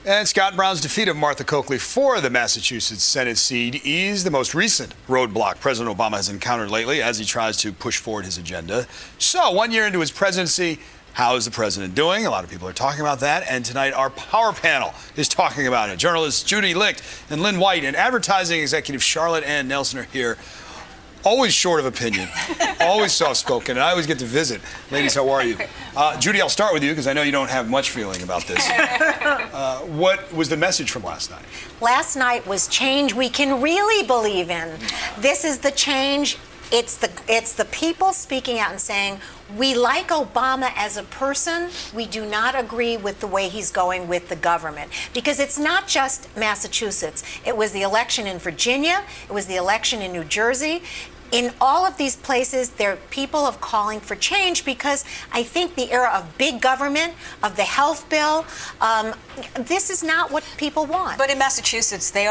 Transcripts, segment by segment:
And Scott Brown's defeat of Martha Coakley for the Massachusetts Senate seat is the most recent roadblock President Obama has encountered lately as he tries to push forward his agenda. So, 1 year into his presidency, how is the president doing? A lot of people are talking about that. And tonight, our power panel is talking about it. Journalists Judy Licht and Lynn and advertising executive Charlotte Ann Nelson are here. Always short of opinion, always soft-spoken, and I always get to visit. Ladies, how are you? Judy, I'll start with you because I know you don't have much feeling about this. What was the message from last night? Last night was change we can really believe in. This is the change. It's the people speaking out and saying, we like Obama as a person. We do not agree with the way he's going with the government. Because it's not just Massachusetts. It was the election in Virginia. It was the election in New Jersey. In all of these places, there are people of calling for change because I think the era of big government, of the health bill, this is not what people want. But in Massachusetts, they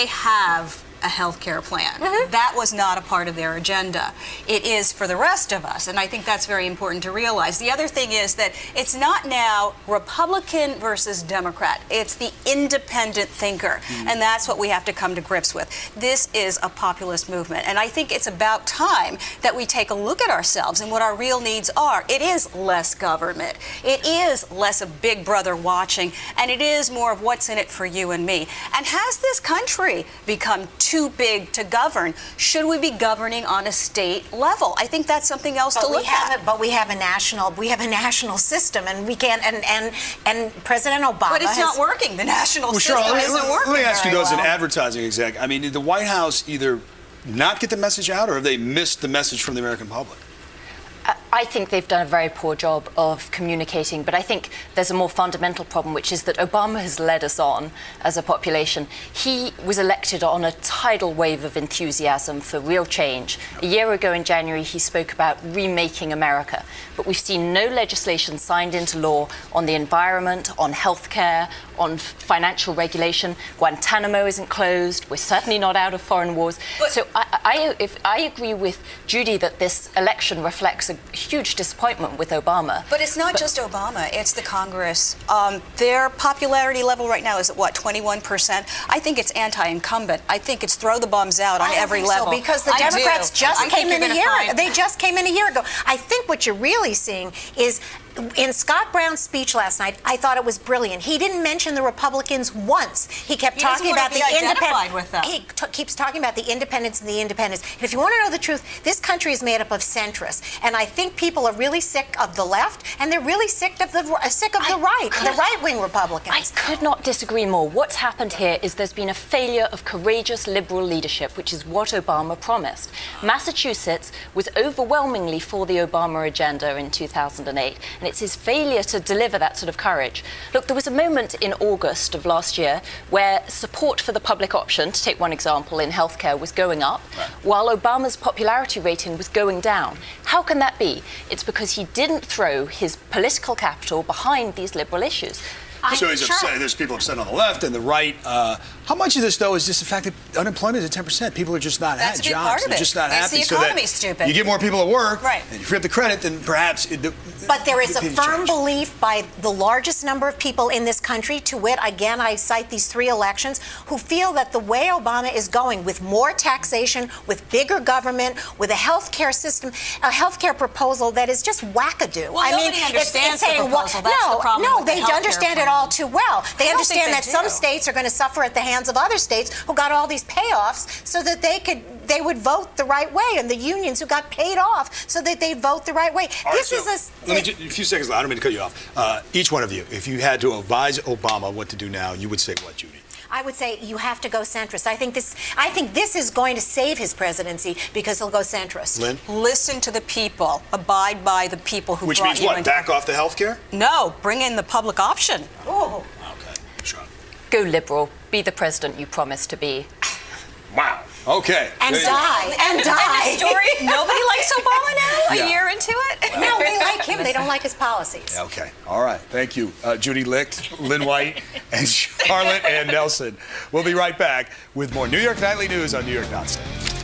have a health care plan. That was not a part of their agenda. It is for the rest of us, and I think that's very important to realize. The other thing is that it's not now Republican versus Democrat. It's the independent thinker, and that's what we have to come to grips with. This is a populist movement, and I think it's about time that we take a look at ourselves and what our real needs are. It is less government. It is less of Big Brother watching, and it is more of what's in it for you and me. And has this country become too big to govern? Should we be governing on a state level? I think that's something else to look at. But we have a national system, and we can't. And President Obama. But it's not working. The national system isn't working. Let me ask you, though, as an well. advertising exec. I mean, did the White House either not get the message out, or have they missed the message from the American public? I think they've done a very poor job of communicating, but I think there's a more fundamental problem, which is that Obama has led us on as a population. He was elected on a tidal wave of enthusiasm for real change. A year ago in January, he spoke about remaking America, but we've seen no legislation signed into law on the environment, on healthcare, on financial regulation. Guantanamo isn't closed. We're certainly not out of foreign wars. So I agree with Judy that this election reflects a huge disappointment with Obama. But it's not just Obama, it's the Congress. Their popularity level right now is at what, 21%? I think it's anti-incumbent. I think it's throw the bombs out on every level. So, because the Democrats just came in a year. They just came in a year ago. I think what you're really seeing is, in Scott Brown's speech last night, I thought it was brilliant. He didn't mention the Republicans once. He kept talking about the independents. He keeps talking about the independents and the independents. And if you want to know the truth, this country is made up of centrists, and I think people are really sick of the left, and they're really sick of the right-wing Republicans. I could not disagree more. What's happened here is there's been a failure of courageous liberal leadership, which is what Obama promised. Massachusetts was overwhelmingly for the Obama agenda in 2008. And it's his failure to deliver that sort of courage. Look, there was a moment in August of last year where support for the public option, to take one example, in healthcare was going up, while Obama's popularity rating was going down. How can that be? It's because he didn't throw his political capital behind these liberal issues. So he's upset. There's people upset on the left and the right. How much of this, though, is just the fact that unemployment is at 10%? People are just not That's at a big jobs. part of They're it. just not Makes happy. the So economy that stupid. you get more people at work, right, and you free up the credit, then perhaps... But there is a firm belief by the largest number of people in this country, to wit, again, I cite these 3 elections, who feel that the way Obama is going, with more taxation, with bigger government, with a health care system, a health care proposal that is just wackadoo. Well, nobody understands the proposal. That's the problem No, with the they health understand care it all too well. They understand that some do. states are going to suffer at the hands of other states who got all these payoffs so that they would vote the right way, and the unions who got paid off so that they vote the right way. Let me just, a few seconds. I don't mean to cut you off. Each one of you, if you had to advise Obama what to do now, you would say what, Judy? I would say you have to go centrist. I think this is going to save his presidency because he'll go centrist. Lynn? Listen to the people. Abide by the people who Which brought means you what? into... Back off the health care? No, bring in the public option. Oh. Okay, sure. Go liberal. Be the president you promised to be. Wow. Okay. And die. And die. And the story, nobody likes Obama now? Yeah. A year into it? No, they like him. They don't like his policies. Okay. All right. Thank you. Judy Licht, Lynn and Charlotte Ann Nelson. We'll be right back with more New York Nightly News on New York Nonstop.